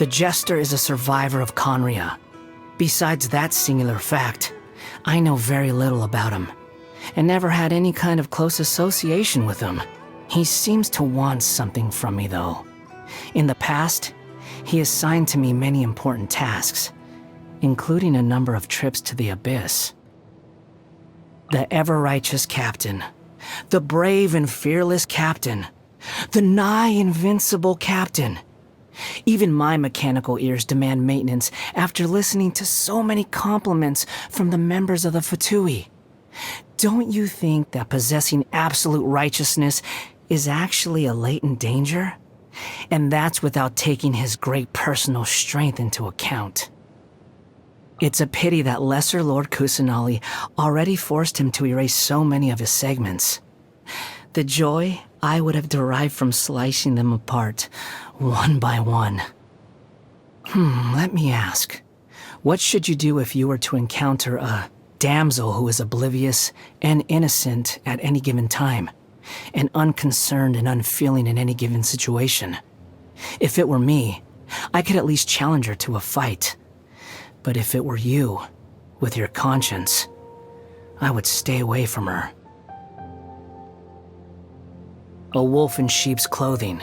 The Jester is a survivor of Conria. Besides that singular fact, I know very little about him, and never had any kind of close association with him. He seems to want something from me, though. In the past, he assigned to me many important tasks, including a number of trips to the Abyss. The ever-righteous captain, the brave and fearless captain, the nigh invincible captain. Even my mechanical ears demand maintenance after listening to so many compliments from the members of the Fatui. Don't you think that possessing absolute righteousness is actually a latent danger? And that's without taking his great personal strength into account. It's a pity that Lesser Lord Kusanali already forced him to erase so many of his segments. The joy I would have derived from slicing them apart, one by one. Let me ask, what should you do if you were to encounter a damsel who is oblivious and innocent at any given time, and unconcerned and unfeeling in any given situation? If it were me, I could at least challenge her to a fight. But if it were you, with your conscience, I would stay away from her. A wolf in sheep's clothing.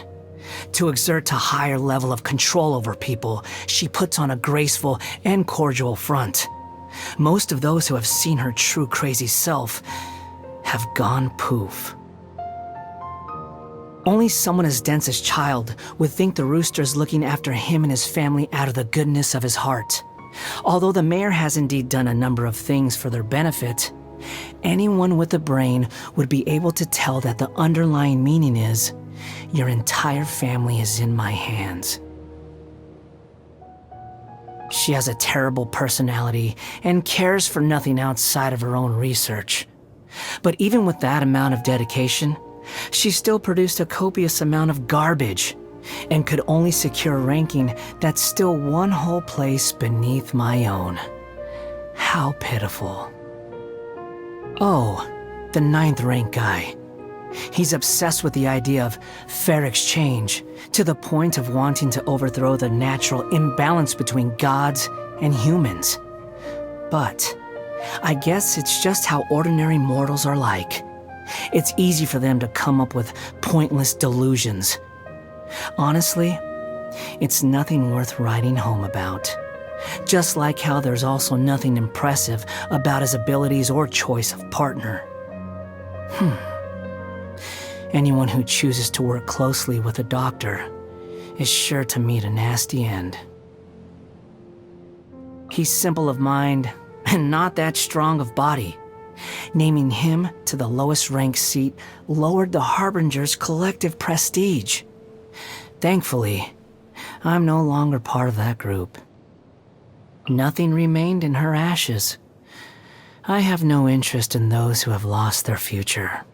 To exert a higher level of control over people, she puts on a graceful and cordial front. Most of those who have seen her true crazy self have gone poof. Only someone as dense as Child would think the rooster is looking after him and his family out of the goodness of his heart. Although the mayor has indeed done a number of things for their benefit, anyone with a brain would be able to tell that the underlying meaning is, your entire family is in my hands. She has a terrible personality and cares for nothing outside of her own research. But even with that amount of dedication, she still produced a copious amount of garbage, and could only secure a ranking that's still one whole place beneath my own. How pitiful. Oh, the 9th rank guy. He's obsessed with the idea of fair exchange, to the point of wanting to overthrow the natural imbalance between gods and humans. But I guess it's just how ordinary mortals are like. It's easy for them to come up with pointless delusions. Honestly, it's nothing worth writing home about. Just like how there's also nothing impressive about his abilities or choice of partner. Anyone who chooses to work closely with a doctor is sure to meet a nasty end. He's simple of mind and not that strong of body. Naming him to the lowest ranked seat lowered the Harbinger's collective prestige. Thankfully, I'm no longer part of that group. Nothing remained in her ashes. I have no interest in those who have lost their future.